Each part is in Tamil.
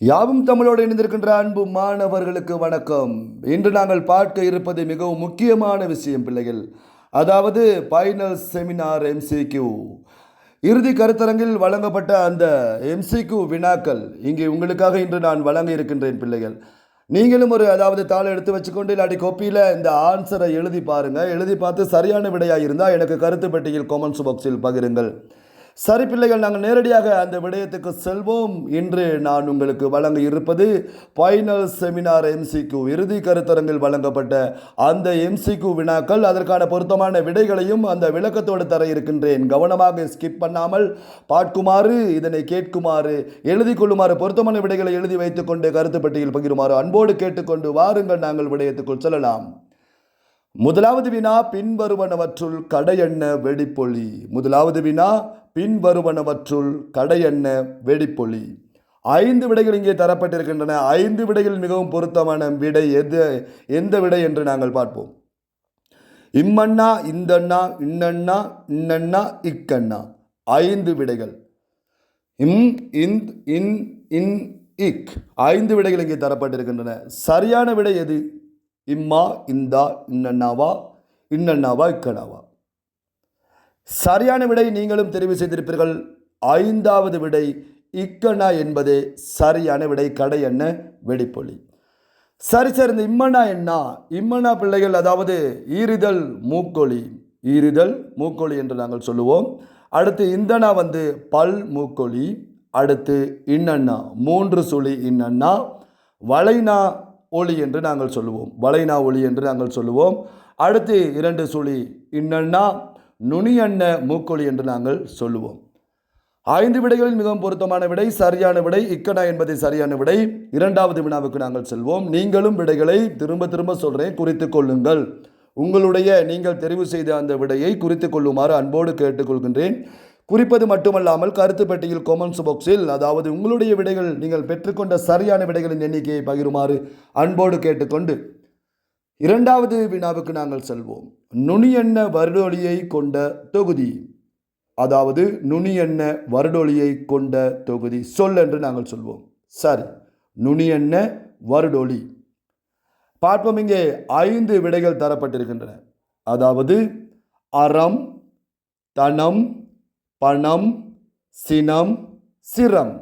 யாவும் தமிழோடு இணைந்திருக்கின்ற அன்பு மாணவர்களுக்கு வணக்கம். இன்று நாங்கள் பார்க்க இருப்பது மிகவும் முக்கியமான விஷயம் பிள்ளைகள். அதாவது ஃபைனல் செமினார் எம்சிக்யூ இறுதி கருத்தரங்கில் வழங்கப்பட்ட அந்த எம்சிக்யூ வினாக்கள் இங்கே உங்களுக்காக இன்று நான் வழங்க இருக்கின்றேன் பிள்ளைகள். நீங்களும் அதாவது தாளை எடுத்து வச்சுக்கொண்டு இல்லாட்டி கோப்பியில் இந்த ஆன்சரை எழுதி பாருங்கள். எழுதி பார்த்து சரியான விடையாக இருந்தால் எனக்கு கருத்து பெட்டியில் காமெண்ட்ஸ் பாக்ஸில் பகிருங்கள். சரி பிள்ளைகள், நாங்கள் நேரடியாக அந்த விடயத்துக்கு செல்வோம். இன்று நான் உங்களுக்கு வழங்க இருப்பது ஃபைனல் செமினார் எம்சிக்யூ இறுதி கருத்தரங்கில் வழங்கப்பட்ட அந்த எம்சிக்யூ வினாக்கள், அதற்கான பொருத்தமான விடைகளையும் அந்த விளக்கத்தோடு தர இருக்கின்றேன். கவனமாக ஸ்கிப் பண்ணாமல் பார்க்குமாறு, இதனை கேட்குமாறு, எழுதி கொள்ளுமாறு, பொருத்தமான விடைகளை எழுதி வைத்துக்கொண்டு கருத்து பெட்டியில் பகிருமாறு அன்போடு கேட்டுக்கொண்டு வாருங்கள் நாங்கள் விடயத்துக்குள் செல்லலாம். முதலாவது வினா, பின்வருவனவற்றுள் கடையெண்ண வெடிப்பொலி. முதலாவது வினா, பின்வருவனவற்றுள் கடையெண்ண வெடிப்பொலி. 5 விடைகள் இங்கே தரப்பட்டிருக்கின்றன. 5 விடைகள் மிகவும் பொருத்தமான விடை எந்த விடை என்று நாங்கள் பார்ப்போம். இம்மண்ணா, இந்தண்ணா, இன்னண்ணா, இன்னண்ணா, இக்கண்ணா. 5 விடைகள். இம், இந்த், இன், இக். 5 விடைகள் இங்கே தரப்பட்டிருக்கின்றன. சரியான விடை எது? இம்மா, இந்தா, இன்னண்ணாவா, இன்னண்ணாவா, இக்கண்ணாவா? சரியான விடை நீங்களும் தெரிவு செய்திருப்பீர்கள். 5வது விடை இக்கண்ணா என்பதே சரியான விடை. கடையெண்ண வெடிப்பொலி. சரி சார், இந்த இம்மண்ணா என்ன? இம்மண்ணா பிள்ளைகள் அதாவது ஈரிதழ் மூக்கொலி. ஈரிதழ் மூக்கொலி என்று நாங்கள் சொல்லுவோம். அடுத்து இந்தண்ணா பல் மூக்கொலி. அடுத்து இன்னண்ணா 3 சுழி இன்னண்ணா. வளைனா ஒளி என்று நாங்கள் சொல்லுவோம். வளைனா ஒளி என்று நாங்கள் சொல்லுவோம். அடுத்து 2 சுழி இன்னண்ணா, நுனியண்ண மூக்கொலி என்று நாங்கள் சொல்லுவோம். 5 விடைகளில் மிகவும் பொருத்தமான விடை சரியான விடை இக்கண்ணா என்பது சரியான விடை. 2வது வினாவுக்கு நாங்கள் செல்வோம். நீங்களும் விடைகளை திரும்ப திரும்ப சொல்கிறேன், குறித்து கொள்ளுங்கள். உங்களுடைய நீங்கள் தெரிவு செய்த அந்த விடையை குறித்து கொள்ளுமாறு அன்போடு கேட்டுக்கொள்கின்றேன். குறிப்பது மட்டுமல்லாமல் கருத்து பெட்டியில் காமெண்ட்ஸ் பாக்ஸில் அதாவது உங்களுடைய விடைகள், நீங்கள் பெற்றுக்கொண்ட சரியான விடைகளின் எண்ணிக்கையை பகிருமாறு அன்போடு கேட்டுக்கொண்டு 2வது வினாவுக்கு நாங்கள் செல்வோம். நுனியெண்ண வருடொலியை கொண்ட தொகுதி. அதாவது நுனியெண்ண வருடொலியை கொண்ட தொகுதி சொல் என்று நாங்கள் சொல்வோம். சரி, நுனியெண்ண வருடொலி. பார்ப்போம். இங்கே 5 விடைகள் தரப்பட்டிருக்கின்றன. அதாவது அறம், தனம், பணம், சினம், சிரம்.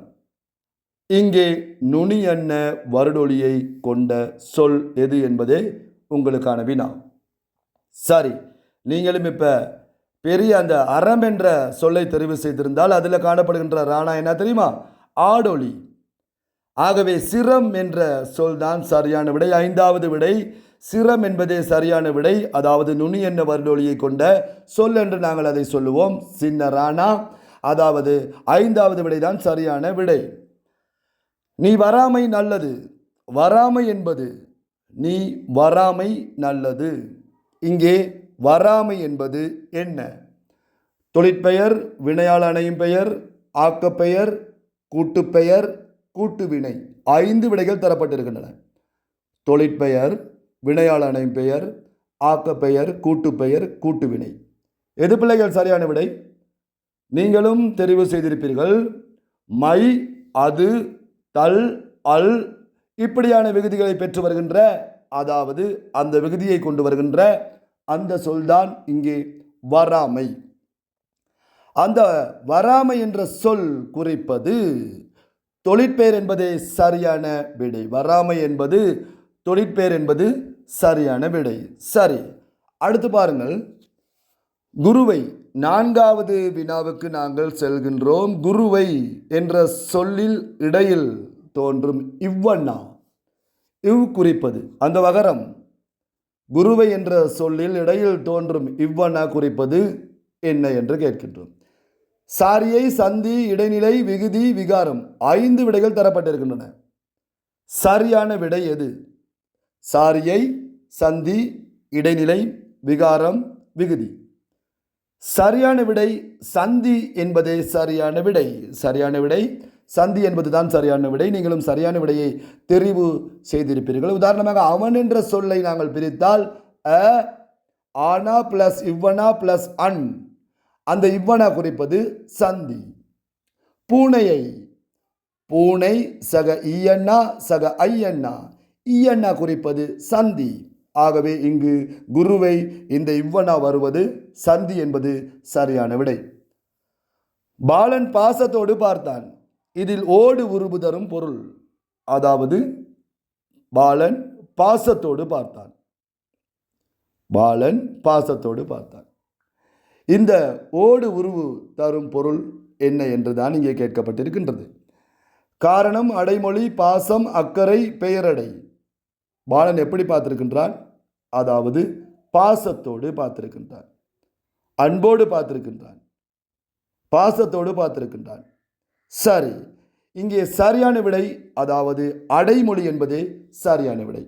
இங்கே நுனியெண்ண வருடொலியை கொண்ட சொல் எது என்பதே உங்களுக்கான வினா. சரி, நீங்களும் இப்போ பெரிய அந்த அறம் என்ற சொல்லை தெரிவு செய்திருந்தால் அதில் காணப்படுகின்ற ராணா என்ன தெரியுமா? ஆடொலி. ஆகவே சிரம் என்ற சொல் தான் சரியான விடை. 5வது விடை சிரம் என்பதே சரியான விடை. அதாவது நுனி என்ற வருடொலியை கொண்ட சொல் என்று நாங்கள் அதை சொல்லுவோம். சின்ன ராணா. அதாவது 5வது விடை தான் சரியான விடை. நீ வராமை நல்லது. வராமை என்பது நீ வராமை நல்லது. இங்கே வராமை என்பது என்ன? தொழிற்பெயர், வினையால் அணையும் பெயர், ஆக்கப்பெயர், கூட்டுப்பெயர், கூட்டுவினை. 5 விடைகள் தரப்பட்டிருக்கின்றன. தொழிற்பெயர், வினையால் அணையும் பெயர், ஆக்கப்பெயர், கூட்டுப்பெயர், கூட்டுவினை. எது பிள்ளைகள் சரியான விடை? நீங்களும் தெரிவு செய்திருப்பீர்கள். மை, அது, தல், அல் இப்படியான விகுதிகளை பெற்று வருகின்ற, அதாவது அந்த விகுதியை கொண்டு வருகின்ற அந்த சொல்தான் இங்கே வராமை. அந்த வராமை என்ற சொல் குறிப்பது தொழிற்பெயர் என்பதே சரியான விடை. வராமை என்பது தொழிற்பெயர் என்பது சரியான விடை. சரி, அடுத்து பாருங்கள். குருவை. 4வது வினாவுக்கு நாங்கள் செல்கின்றோம். குருவை என்ற சொல்லில் இடையில் தோன்றும் இவ்வண்ணா, இவ் குறிப்பது அந்த வகரம். குருவை என்ற சொல்லில் இடையில் தோன்றும் இவ்வண்ணா குறிப்பது என்ன என்று கேட்கின்றோம். சாரியை, சந்தி, இடைநிலை, விகுதி, விகாரம். 5 விடைகள் தரப்பட்டிருக்கின்றன. சரியான விடை எது? சாரியை, சந்தி, இடைநிலை, விகாரம், விகுதி. சரியான விடை சந்தி என்பதே சரியான விடை. சரியான விடை சந்தி என்பதுதான் சரியான விடை. நீங்களும் சரியான விடையை தெரிவு செய்திருப்பீர்கள். உதாரணமாக அவன் என்ற சொல்லை நாங்கள் பிரித்தால் அ, ஆனா பிளஸ் இவ்வனா பிளஸ் அன். அந்த இவ்வனா குறிப்பது சந்தி. பூனையை, பூனை சக ஈயண்ணா சக ஐயண்ணா. ஈயண்ணா குறிப்பது சந்தி. ஆகவே இங்கு குருவை இந்த இவ்வண்ணா வருவது சந்தி என்பது சரியான விடை. பாலன் பாசத்தோடு பார்த்தான். இதில் ஓடு உருபு தரும் பொருள். அதாவது பாலன் பாசத்தோடு பார்த்தான். பாலன் பாசத்தோடு பார்த்தான். இந்த ஓடு உருவு தரும் பொருள் என்ன என்றுதான் இங்கே கேட்கப்பட்டிருக்கின்றது. காரணம் அடைமொழி, பாசம், அக்கறை, பெயரடை. பாலன் எப்படி பார்த்திருக்கின்றான்? அதாவது பாசத்தோடு பார்த்திருக்கின்றான், அன்போடு பார்த்திருக்கின்றான், பாசத்தோடு பார்த்திருக்கின்றான். சரி, இங்கே சரியான விடை அதாவது அடைமொழி என்பதே சரியான விடை.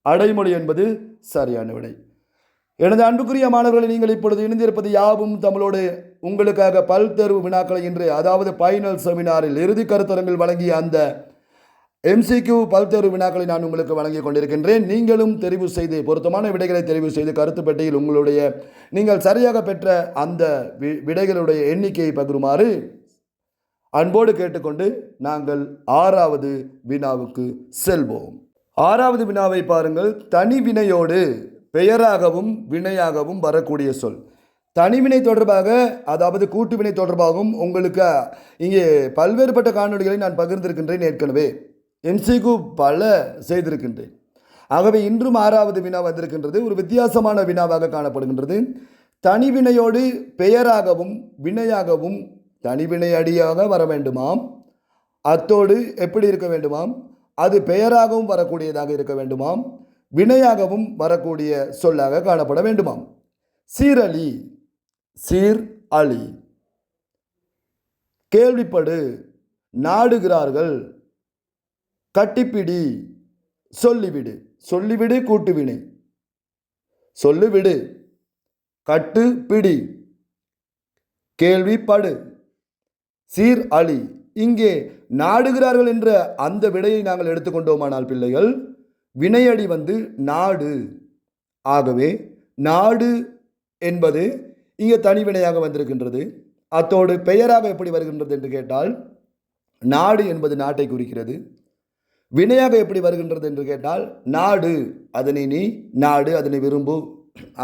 அடைமொழி என்பது சரியான விடை. எனது அன்புக்குரிய மாணவர்களை, நீங்கள் இப்பொழுது இணைந்திருப்பது யாவும் தமிழோடு. உங்களுக்காக பல்தேர்வு வினாக்களை இன்று அதாவது பைனல் செமினாரில் இறுதி கருத்தரங்கில் வழங்கிய அந்த MCQ பல்தேர்வு வினாக்களை நான் உங்களுக்கு வழங்கி கொண்டிருக்கின்றேன். நீங்களும் தெரிவு செய்து பொருத்தமான விடைகளை தெரிவு செய்து கருத்து பெட்டியில் உங்களுடைய நீங்கள் சரியாக பெற்ற அந்த விடைகளுடைய எண்ணிக்கையை பகிருமாறு அன்போடு கேட்டுக்கொண்டு நாங்கள் 6வது வினாவுக்கு செல்வோம். 6வது வினாவை பாருங்கள். தனிவினையோடு பெயராகவும் வினையாகவும் வரக்கூடிய சொல். தனிவினை தொடர்பாக அதாவது கூட்டுவினை தொடர்பாகவும் உங்களுக்கு இங்கே பல்வேறுபட்ட காணொலிகளை நான் பகிர்ந்திருக்கின்றேன். ஏற்கனவே MCQ பல செய்திருக்கின்றேன். ஆகவே இன்றும் 6வது வினா வந்திருக்கின்றது. ஒரு வித்தியாசமான வினாவாக காணப்படுகின்றது. தனிவினையோடு பெயராகவும் வினையாகவும் தனிவினை அடியாக வர வேண்டுமாம். அத்தோடு எப்படி இருக்க வேண்டுமாம்? அது பெயராகவும் வரக்கூடியதாக இருக்க வேண்டுமாம், வினையாகவும் வரக்கூடிய சொல்லாக காணப்பட வேண்டுமாம். சீரழி, சீர் அழி. கேள்விப்படு, நாடுகிறார்கள், கட்டிப்பிடி, சொல்லிவிடு. சொல்லிவிடு கூட்டுவினை. சொல்லிவிடு, கட்டு பிடி, கேள்விப்படு, சீர் அழி. இங்கே நாடுகிறார்கள் என்ற அந்த விடையை நாங்கள் எடுத்துக்கொண்டோமானால் பிள்ளைகள், வினையடி நாடு. ஆகவே நாடு என்பது இங்கே தனிவினையாக வந்திருக்கின்றது. அத்தோடு பெயராக எப்படி வருகின்றது என்று கேட்டால், நாடு என்பது நாட்டை குறிக்கிறது. வினையாக எப்படி வருகின்றது என்று கேட்டால், நாடு அதனை நீ நாடு, அதனை விரும்பு,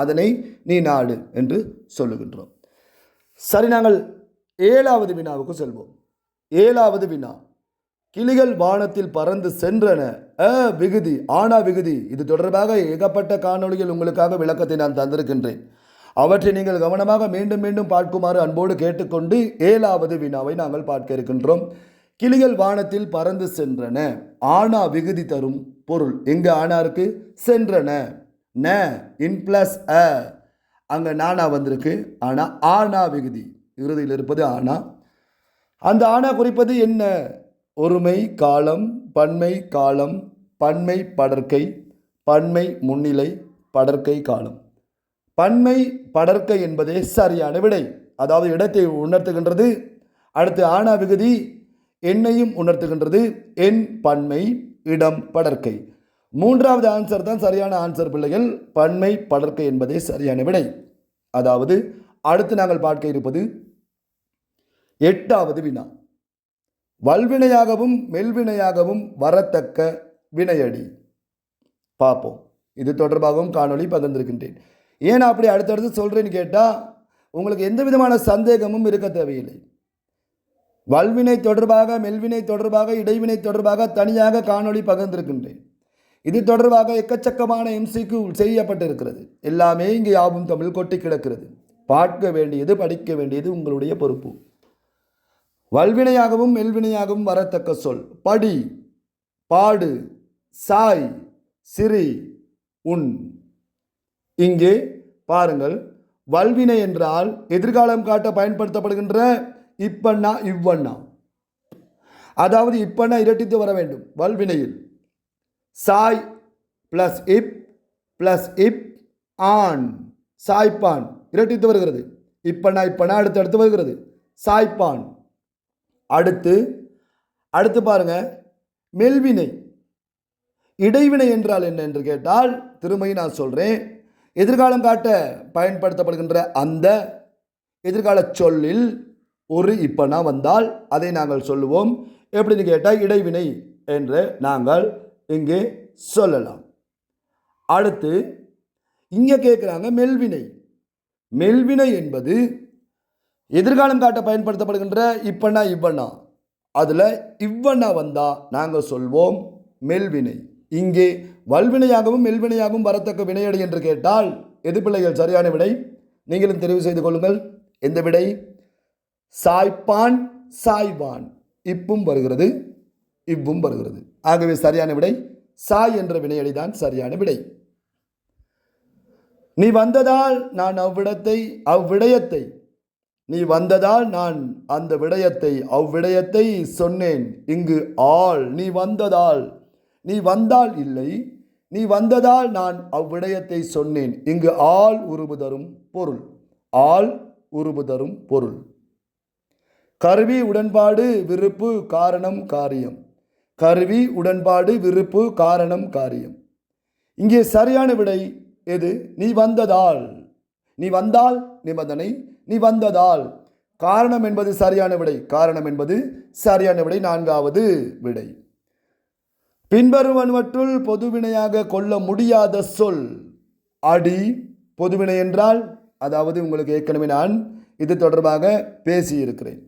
அதனை நீ நாடு என்று சொல்லுகின்றோம். சரி, நாங்கள் 7வது வினாவுக்கு செல்வோம். 7வது வினா. கிளிகள் வானத்தில் பறந்து சென்றன. விகுதி, ஆனா விகுதி. இது தொடர்பாக ஏகப்பட்ட காணொளிகள் உங்களுக்காக விளக்கத்தை நான் தந்திருக்கின்றேன். அவற்றை நீங்கள் கவனமாக மீண்டும் மீண்டும் பார்க்குமாறு அன்போடு கேட்டுக்கொண்டு 7வது வினாவை நாங்கள் பார்க்க இருக்கின்றோம். கிளிகள் வானத்தில் பறந்து சென்றன. ஆனா விகுதி தரும் பொருள். எங்க ஆனா இருக்கு? சென்றன. ந இன் பிளஸ் அ, அங்க நானா வந்திருக்கு. ஆனா ஆனா விகுதி இறுதியில் இருப்பது ஆனா. அந்த ஆனா குறிப்பது என்ன? ஒருமை காலம், பன்மை காலம், பன்மை படர்க்கை, பன்மை முன்னிலை, படர்க்கை காலம். பன்மை படர்க்கை என்பதே சரியான விடை. அதாவது இடத்தை உணர்த்துகின்றது. அடுத்து ஆனா விகுதி எண்ணையும் உணர்த்துகின்றது. எண் பன்மை, இடம் படர்க்கை. 3வது ஆன்சர் தான் சரியான ஆன்சர் பிள்ளைகள். பன்மை படர்க்கை என்பதே சரியான விடை. அதாவது அடுத்து நாங்கள் பார்க்க இருப்பது 8வது வினா. வல்வினையாகவும் மெல்வினையாகவும் வரத்தக்க வினையடி. பார்ப்போம். இது தொடர்பாகவும் காணொளி பகிர்ந்திருக்கின்றேன். ஏன் அப்படி அடுத்தடுத்து சொல்றேன்னு கேட்டால் உங்களுக்கு எந்த விதமான சந்தேகமும் இருக்க தேவையில்லை. வல்வினை தொடர்பாக, மெல்வினை தொடர்பாக, இடைவினை தொடர்பாக தனியாக காணொளி பகிர்ந்திருக்கின்றேன். இது தொடர்பாக எக்கச்சக்கமான MCQ செய்யப்பட்டிருக்கிறது. எல்லாமே இங்கே யாவும் தமிழ் கொட்டி கிடக்கிறது. பார்க்க வேண்டியது, படிக்க வேண்டியது உங்களுடைய பொறுப்பு. வல்வினையாகவும் மெல்வினையாகவும் வரத்தக்க சொல். படி, பாடு, சாய், சிரி, உன். இங்கே பாருங்கள். வல்வினை என்றால் எதிர்காலம் காட்ட பயன்படுத்தப்படுகின்ற இப்பண்ணா இவ்வண்ணா. அதாவது இப்பண்ணா இரட்டித்து வர வேண்டும் வல்வினையில். சாய் பிளஸ் இப் பிளஸ் இப் ஆன், சாய்ப்பான் இரட்டித்து வருகிறது. இப்பண்ணா இப்பண்ணா அடுத்து வருகிறது. சாய்ப்பான். அடுத்து பாருங்க, மெல்வினை. இடைவினை என்றால் என்ன என்று கேட்டால், திரும்பியும் நான் சொல்றேன், எதிர்காலம் காட்ட பயன்படுத்தப்படுகின்ற அந்த எதிர்கால சொல்லில் ஒரு இப்பனா வந்தால் அதை நாங்கள் சொல்லுவோம் எப்படின்னு கேட்டால் இடைவினை என்று நாங்கள் இங்கே சொல்லலாம். அடுத்து இங்கே கேட்குறாங்க மெல்வினை. மெல்வினை என்பது எதிர்காலம் காட்ட பயன்படுத்தப்படுகின்ற இப்பண்ணா இவ்வண்ணா, அதில் இவ்வண்ணா வந்தால் நாங்கள் சொல்வோம் மெல்வினை. இங்கே வல்வினையாகவும் மெல்வினையாகவும் வரத்தக்க வினையடி என்று கேட்டால் எது பிள்ளைகள் சரியான விடை? நீங்களும் தெரிவு செய்து கொள்ளுங்கள். எந்த விடை? சாய்ப்பான் சாய்வான், இப்பும் வருகிறது இவ்வும் வருகிறது. ஆகவே சரியான விடை சாய் என்ற வினையடி தான் சரியான விடை. நீ வந்ததால் நான் அவ்விடயத்தை நீ வந்ததால் நான் அந்த விடயத்தை அவ்விடயத்தை சொன்னேன். இங்கு ஆள் நீ வந்ததால், நீ வந்தால் இல்லை, நீ வந்ததால் நான் அவ்விடயத்தை சொன்னேன். இங்கு ஆள் உருபு தரும் பொருள், ஆள் உருபு தரும் பொருள். கருவி உடன்பாடு விருப்பு காரணம் காரியம், கருவி உடன்பாடு விருப்பு காரணம் காரியம். இங்கே சரியான விடை எது? நீ வந்ததால், நீ வந்தால் நிபந்தனை, நீ வந்ததால். காரணம் என்பது சரியான விடை, காரணம் என்பது சரியான விடை, நான்காவது விடை. பின்வருவனவற்றுள் பொதுவினையாக கொள்ள முடியாத சொல் அடி. பொதுவினை என்றால், அதாவது உங்களுக்கு ஏற்கனவே நான் இது தொடர்பாக பேசியிருக்கிறேன்.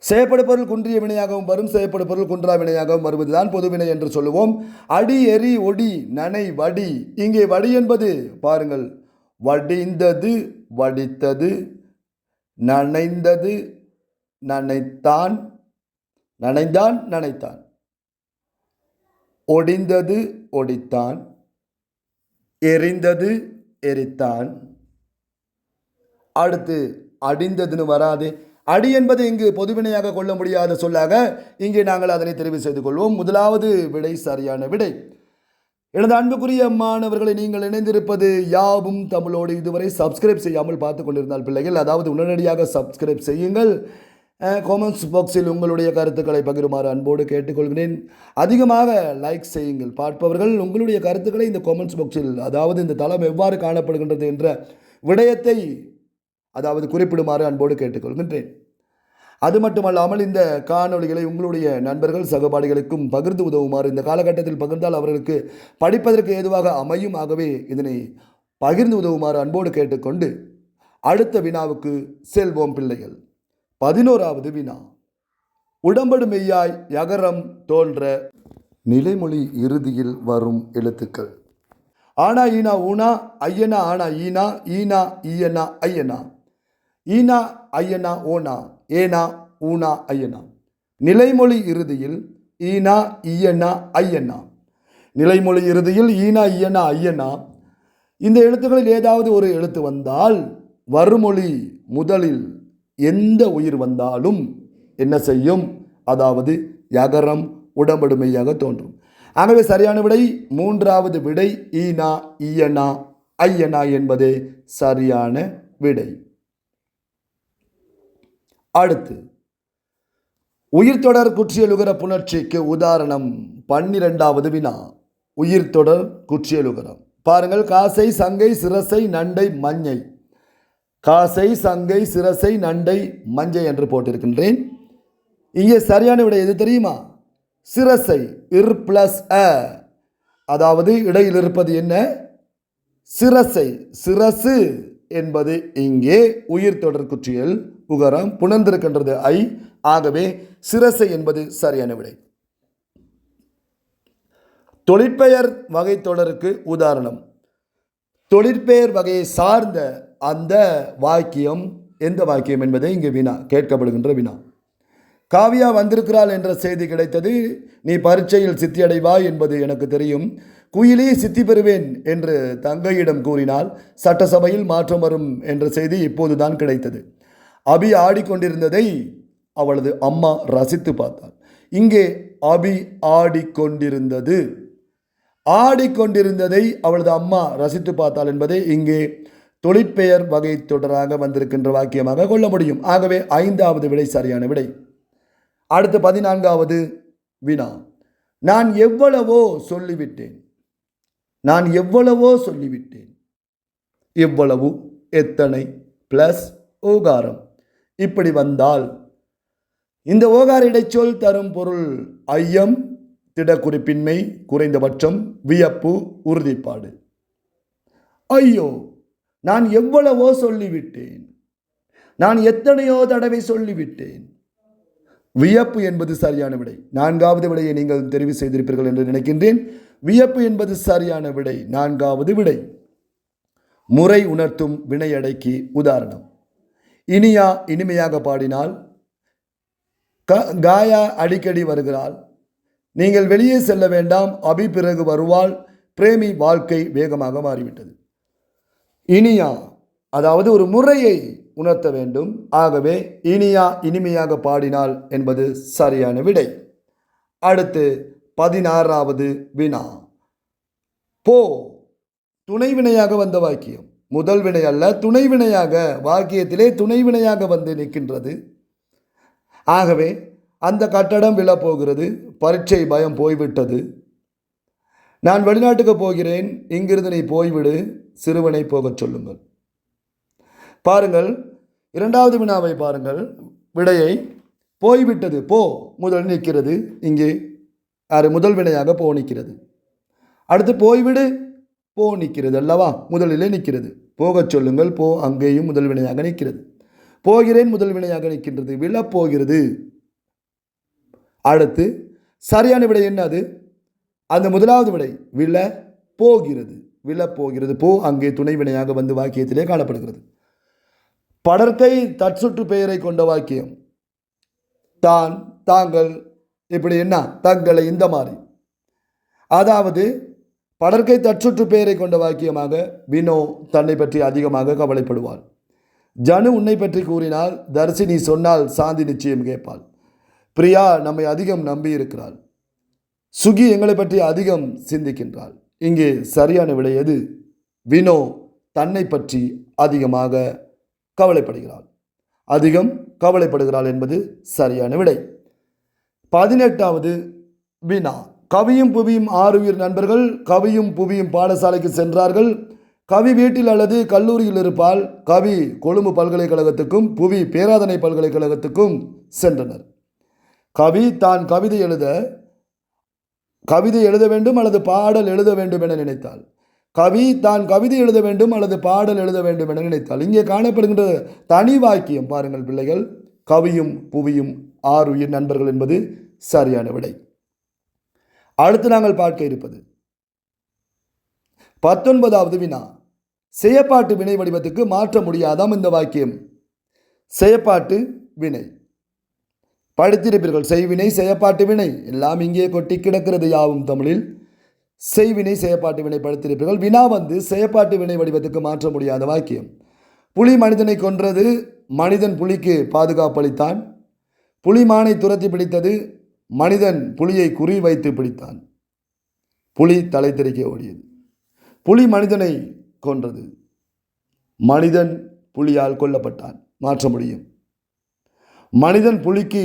செய்யப்படு பொருள் குன்றிய வினையாகவும் வரும், செய்யப்படு பொருள் குன்றா வினையாகவும் வருவதுதான் பொதுவினை என்று சொல்லுவோம். அடி எரி ஒடி நனை வடி. இங்கே வடி என்பது பாருங்கள், வடிந்தது வடித்தது, நனைந்தது நனைத்தான் நனைந்தான் நனைத்தான், ஒடிந்தது ஒடித்தான், எரிந்தது எரித்தான். அடுத்து அடிந்ததுன்னு வராது. அடி என்பது இங்கு பொதுவினையாக கொள்ள முடியாத சொல்லாக இங்கே நாங்கள் அதனை தெரிவு செய்து கொள்வோம். முதலாவது விடை சரியான விடை. எனது அன்புக்குரிய மாணவர்களை, நீங்கள் இணைந்திருப்பது யாவும் தமிழோடு. இதுவரை சப்ஸ்கிரைப் செய்யாமல் பார்த்து கொண்டிருந்தால் பிள்ளைகள், அதாவது உடனடியாக சப்ஸ்கிரைப் செய்யுங்கள். காமெண்ட்ஸ் பாக்ஸில் உங்களுடைய கருத்துக்களை பகிருமாறு அன்போடு கேட்டுக்கொள்கிறேன். அதிகமாக லைக் செய்யுங்கள். பார்ப்பவர்கள் உங்களுடைய கருத்துக்களை இந்த காமெண்ட்ஸ் பாக்ஸில், அதாவது இந்த தளம் எவ்வாறு காணப்படுகின்றது என்ற விடயத்தை அதாவது குறிப்பிடுமாறு அன்போடு கேட்டுக்கொள்கின்றேன். அது மட்டுமல்லாமல் இந்த காணொளிகளை உங்களுடைய நண்பர்கள் சகபாடிகளுக்கும் பகிர்ந்து உதவுமாறு, இந்த காலகட்டத்தில் பகிர்ந்தால் அவர்களுக்கு படிப்பதற்கு ஏதுவாக அமையும். ஆகவே இதனை பகிர்ந்து உதவுமாறு அன்போடு கேட்டுக்கொண்டு அடுத்த வினாவுக்கு செல்வோம் பிள்ளைகள். 11வது வினா. உடம்படு மெய்யாய் யகரம் தோன்ற நிலைமொழி இறுதியில் வரும் எழுத்துக்கள். ஆனா ஈனா ஊனா ஐயனா ஆனா ஈனா ஈனா ஈயனா ஐயனா ஈனா ஐயனா ஓனா ஏனா ஊனா ஐயனா. நிலைமொழி இறுதியில் ஈனா ஈயனா ஐயனா, நிலைமொழி இறுதியில் ஈனா ஈயனா ஐயனா. இந்த எழுத்துக்களில் ஏதாவது ஒரு எழுத்து வந்தால் வருமொழி முதலில் எந்த உயிர் வந்தாலும் என்ன செய்யும்? அதாவது யகரம் உடம்படுமையாக தோன்றும். ஆகவே சரியான விடை 3வது விடை ஈனா ஈயனா ஐயனா என்பதே சரியான விடை. அடுத்து உயிர்த்தொடர் குற்றியலுகர புணர்ச்சிக்கு உதாரணம் 12வது வினா. உயிர்த்தொடர் குற்றியலுகரம் பாருங்கள். காசை சங்கை சிரசை நண்டை மஞ்சை, காசை சங்கை சிரசை நண்டை மஞ்சை என்று போட்டிருக்கின்றேன். இங்கே சரியான விடை எது தெரியுமா? சிரசை இர் பிளஸ் அ, அதாவது இடையில் இருப்பது என்ன? சிரசை. சிரசு என்பது இங்கே உயிர் தொடர் குற்றியல் உகரம், புணர்ந்திருக்கின்றது ஐ. ஆகவே சிரசை என்பது சரியான விடை. தொழிற்பெயர் வகை தொடருக்கு உதாரணம். தொழிற்பெயர் வகையை சார்ந்த அந்த வாக்கியம் எந்த வாக்கியம் என்பதை இங்கே வினா கேட்கப்படுகின்ற வினா. காவியா வந்திருக்கிறாள் என்ற செய்தி கிடைத்தது. நீ பரீட்சையில் சித்தி அடைவாய் என்பது எனக்கு தெரியும். குயிலே சித்தி பெறுவேன் என்று தங்கையிடம் கூறினால் சட்டசபையில் மாற்றம் வரும் என்ற செய்தி இப்போதுதான் கிடைத்தது. அபி ஆடிக்கொண்டிருந்ததை அவளது அம்மா ரசித்து பார்த்தாள். இங்கே அபி ஆடிக்கொண்டிருந்தது, ஆடிக்கொண்டிருந்ததை அவளது அம்மா ரசித்து பார்த்தாள் என்பதை இங்கே தொழிற்பெயர் வகை தொடராக வந்திருக்கின்ற வாக்கியமாக கொள்ள முடியும். ஆகவே 5வது விடை சரியான விடை. அடுத்து 14வது வினா. நான் எவ்வளவோ சொல்லிவிட்டேன், நான் எவ்வளவோ சொல்லிவிட்டேன். எவ்வளவு, எத்தனை பிளஸ் ஓகாரம் இப்படி வந்தால் இந்த ஓகார இடைச்சொல் தரும் பொருள் ஐயம், திடக்குறிப்பின்மை, குறைந்தபட்சம், வியப்பு, உறுதிப்பாடு. ஐயோ, நான் எவ்வளவோ சொல்லிவிட்டேன், நான் எத்தனையோ தடவை சொல்லிவிட்டேன். வியப்பு என்பது சரியான விடை. 4வது விடையை நீங்கள் தெரிவு செய்திருப்பீர்கள் என்று நினைக்கின்றேன். வியப்பு என்பது சரியான விடை. 4வது விடை. முறை உணர்த்தும் வினையடைக்கு உதாரணம். இனியா இனிமையாக பாடினாள், காயா அடிக்கடி வருகிறாள், நீங்கள் வெளியே செல்ல வேண்டாம், அபி பிறகு வருவாள், பிரேமி வாழ்க்கை வேகமாக மாறிவிட்டது. இனியா அதாவது ஒரு முறையை உணர்த்த வேண்டும். ஆகவே இனியா இனிமையாக பாடினாள் என்பது சரியான விடை. அடுத்து 16வது வினா. போ துணைவினையாக வந்த வாக்கியம். முதல் வினை அல்ல, துணைவினையாக, வாக்கியத்திலே துணைவினையாக வந்து நிற்கின்றது. ஆகவே அந்த கட்டடம் விழப்போகிறது, பரீட்சை பயம் போய்விட்டது, நான் வெளிநாட்டுக்கு போகிறேன், இங்கிருந்து நீ போய்விடு, சிறுவனை போகச் சொல்லுங்கள். பாருங்கள், 2வது வினாவை பாருங்கள். விடையை போய்விட்டது, போ முதல் நிற்கிறது. இங்கே முதல் வினையாக போ நிற்கிறது. அடுத்து போய்விடு, போ நிற்கிறது அல்லவா, முதலிலே நிற்கிறது. போகச் சொல்லுங்கள், போ அங்கேயும் முதல் வினையாக நிற்கிறது. போகிறேன் முதல் வினையாக நிற்கின்றது, விழப்போகிறது. அடுத்து சரியான விடை என்னது? அந்த முதலாவது விடை விழ போகிறது, விழப்போகிறது. போ அங்கே துணை வினையாக வந்து வாக்கியத்திலே காணப்படுகிறது. படற்கை தற்சுற்று பெயரை கொண்ட வாக்கியம். தான், தாங்கள், இப்படி என்ன, தங்களை, இந்த மாதிரி. அதாவது படற்கை தற்சுற்று பெயரை கொண்ட வாக்கியமாக வினோ தன்னை பற்றி அதிகமாக கவலைப்படுவாள். ஜனு உன்னை பற்றி கூறினால், தர்சினி சொன்னால் சாந்தி நிச்சயம் கேட்பாள். பிரியா நம்மை அதிகம் நம்பி இருக்கிறாள். சுகி எங்களை பற்றி அதிகம் சிந்திக்கின்றாள். இங்கே சரியான விடை எது? வினோ தன்னை பற்றி அதிகமாக கவலைப்படுகிறாள், அதிகம் கவலைப்படுகிறாள் என்பது சரியான விடை. 18வது வினா. கவியும் புவியும் 6 உயிர் நண்பர்கள். கவியும் புவியும் பாடசாலைக்கு சென்றார்கள். கவி வீட்டில் அல்லது கல்லூரியில் இருப்பால். கவி கொழும்பு பல்கலைக்கழகத்துக்கும் புவி பேராதனை பல்கலைக்கழகத்துக்கும் சென்றனர். கவி தான் கவிதை எழுத வேண்டும் அல்லது பாடல் எழுத வேண்டும் என நினைத்தாள். கவி தான் கவிதை எழுத வேண்டும் அல்லது பாடல் எழுத வேண்டும் என நினைத்தாள். இங்கே காணப்படுகின்ற தனி வாக்கியம் பாருங்கள் பிள்ளைகள், கவியும் புவியும் 6 உயிர் நண்பர்கள் என்பது சரியான விடை. அடுத்து நாங்கள் பார்க்க இருப்பது 19வது வினா. செயப்பாட்டு வினை வடிவத்துக்கு மாற்ற முடியாதாம் இந்த வாக்கியம். செயப்பாட்டு வினை படித்திருப்பீர்கள். செய்வினை, செயப்பாட்டு வினை எல்லாம் இங்கே கொட்டி கிடக்கிறது. யாவும் தமிழில் செய்வினை, செயப்பாட்டு வினை படித்திருப்பீர்கள். வினா வந்து செயப்பாட்டு வினை வடிவத்துக்கு மாற்ற முடியாத வாக்கியம். புலி மனிதனை கொன்றது, மனிதன் புலிக்கு பாதுகாப்பளித்தான். புலி மானை துரத்தி பிடித்தது, மனிதன் புலியை குறி வைத்து பிடித்தான். புலி தலை தெறிக்க ஓடியது. புலி மனிதனை கொன்றது, மனிதன் புலியால் கொல்லப்பட்டான். மாற்ற முடியும். மனிதன் புலிக்கு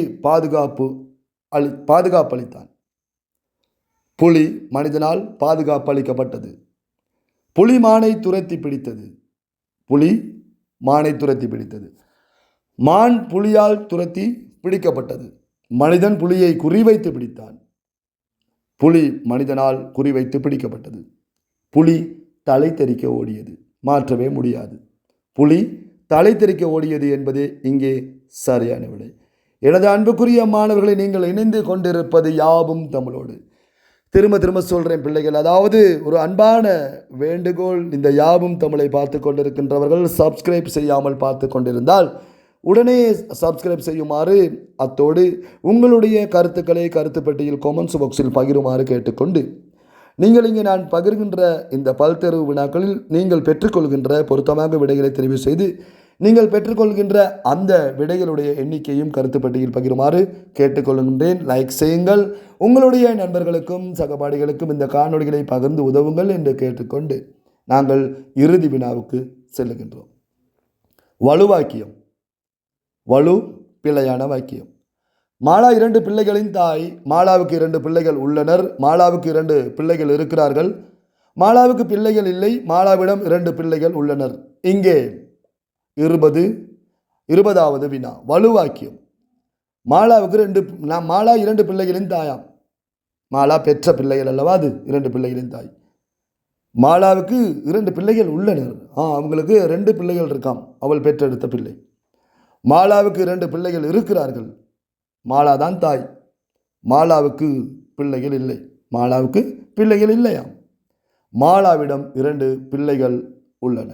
பாதுகாப்பளித்தான். புலி மனிதனால் பாதுகாப்பு அளிக்கப்பட்டது. புலி மானை துரத்தி பிடித்தது. புலி மானை துரத்தி பிடித்தது. மான் புலியால் துரத்தி பிடிக்கப்பட்டது. மனிதன் புலியை குறிவைத்து பிடித்தான். புலி மனிதனால் குறிவைத்து பிடிக்கப்பட்டது. புலி தலை தெறிக்க ஓடியது. மாற்றவே முடியாது. புலி தலை தெறிக்க ஓடியது என்பது இங்கே சரியான விடை. எனது அன்புக்குரிய மாணவர்களை, நீங்கள் இணைந்து கொண்டிருப்பது யாவும் தமிழோடு. திரும்ப சொல்கிறேன் பிள்ளைகள், அதாவது ஒரு அன்பான வேண்டுகோள். இந்த யாவும் தமிழை பார்த்து கொண்டிருக்கின்றவர்கள் சப்ஸ்கிரைப் செய்யாமல் பார்த்து கொண்டிருந்தால் உடனே சப்ஸ்கிரைப் செய்யுமாறு, அத்தோடு உங்களுடைய கருத்துக்களை கருத்து பெட்டியில் கமெண்ட்ஸ் பாக்ஸில் பகிருமாறு கேட்டுக்கொண்டு, நீங்கள் இங்கே நான் பகிர்கின்ற இந்த பல்தேர்வு வினாக்களில் நீங்கள் பெற்றுக்கொள்கின்ற பொருத்தமாக விடைகளை தெரிவு செய்து நீங்கள் பெற்றுக்கொள்கின்ற அந்த விடைகளுடைய எண்ணிக்கையும் கருத்து பெட்டியில் பகிருமாறு கேட்டுக்கொள்கின்றேன். லைக் செய்யுங்கள். உங்களுடைய நண்பர்களுக்கும் சகபாடிகளுக்கும் இந்த காணொளிகளை பகிர்ந்து உதவுங்கள் என்று கேட்டுக்கொண்டு நாங்கள் இறுதி வினாவுக்கு செல்லுகின்றோம். வலுவாக்கியம். வலு பிழையான வாக்கியம். மாலா 2 பிள்ளைகளின் தாய். மாலாவுக்கு 2 பிள்ளைகள் உள்ளனர். மாலாவுக்கு 2 பிள்ளைகள் இருக்கிறார்கள். மாலாவுக்கு பிள்ளைகள் இல்லை. மாலாவிடம் 2 பிள்ளைகள் உள்ளனர். இங்கே 20வது வினா. வலுவாக்கியம். மாலாவுக்கு மாலா 2 பிள்ளைகளின் தாயாம். மாலா பெற்ற பிள்ளைகள் அல்லவா, அது 2 பிள்ளைகளின் தாய். மாலாவுக்கு 2 பிள்ளைகள் உள்ளனர். அவங்களுக்கு 2 பிள்ளைகள் இருக்காம், அவள் பெற்றெடுத்த பிள்ளை. மாலாவுக்கு 2 பிள்ளைகள் இருக்கிறார்கள். மாலா தான் தாய். மாலாவுக்கு பிள்ளைகள் இல்லை. மாலாவுக்கு பிள்ளைகள் இல்லையாம். மாலாவிடம் 2 பிள்ளைகள் உள்ளன.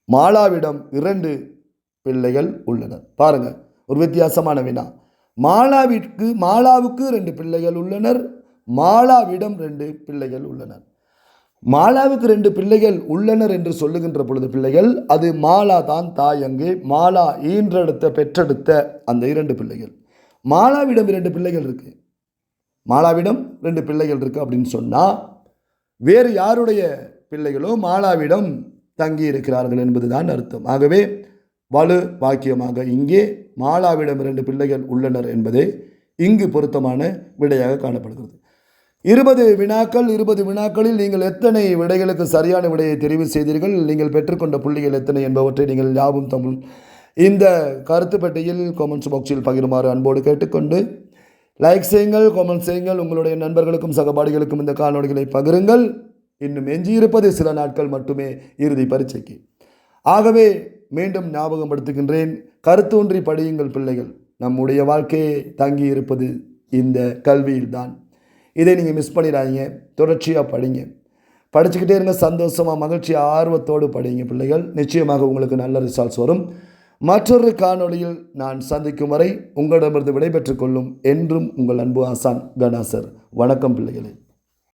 மாலாவிடம் 2 பிள்ளைகள் உள்ளனர். பாருங்க, ஒரு வித்தியாசமான வினா. மாலாவுக்கு 2 பிள்ளைகள் உள்ளனர். மாலாவிடம் 2 பிள்ளைகள் உள்ளனர். மாலாவுக்கு 2 பிள்ளைகள் உள்ளனர் என்று சொல்லுகின்ற பொழுது பிள்ளைகள், அது மாலா தான் தாய். அங்கே மாலா பெற்றெடுத்த அந்த 2 பிள்ளைகள். மாலாவிடம் 2 பிள்ளைகள் இருக்கு. மாலாவிடம் 2 பிள்ளைகள் இருக்கு அப்படின்னு சொன்னா வேறு யாருடைய பிள்ளைகளோ மாலாவிடம் தங்கி இருக்கிறார்கள் என்பதுதான் அர்த்தம். ஆகவே வலு வாக்கியமாக இங்கே மாலாவிடம் 2 பிள்ளைகள் உள்ளனர் என்பதே இங்கு பொருத்தமான விடையாக காணப்படுகிறது. 20 வினாக்கள். 20 வினாக்களில் நீங்கள் எத்தனை விடைகளுக்கு சரியான விடையை தெரிவு செய்தீர்கள், நீங்கள் பெற்றுக்கொண்ட புள்ளிகள் எத்தனை என்பவற்றை நீங்கள் யாவும் தமிழ் இந்த கருத்து பெட்டியில் காமெண்ட்ஸ் பாக்ஸில் பகிருமாறு அன்போடு கேட்டுக்கொண்டு, லைக் செய்யுங்கள், காமெண்ட் செய்யுங்கள், உங்களுடைய நண்பர்களுக்கும் சகபாடிகளுக்கும் இந்த காணொளிகளை பகிருங்கள். இன்னும் எஞ்சியிருப்பது சில நாட்கள் மட்டுமே இறுதி பரீட்சைக்கு. ஆகவே மீண்டும் ஞாபகப்படுத்துகின்றேன், கருத்தூன்றி படியுங்கள் பிள்ளைகள். நம்முடைய வாழ்க்கையை தங்கி இருப்பது இந்த கல்வியில்தான். இதை நீங்கள் மிஸ் பண்ணிடாதீங்க. தொடர்ச்சியாக படிங்க, படிச்சுக்கிட்டே இருங்க. சந்தோஷமாக, மகிழ்ச்சியாக, ஆர்வத்தோடு படிங்க பிள்ளைகள். நிச்சயமாக உங்களுக்கு நல்ல ரிசல்ட்ஸ் வரும். மற்றொரு காணொளியில் நான் சந்திக்கும் வரை உங்களிடமிருந்து விடைபெற்றுக் கொள்ளும் என்றும் உங்கள் அன்பு ஆசான் கணாசர். வணக்கம் பிள்ளைகளே.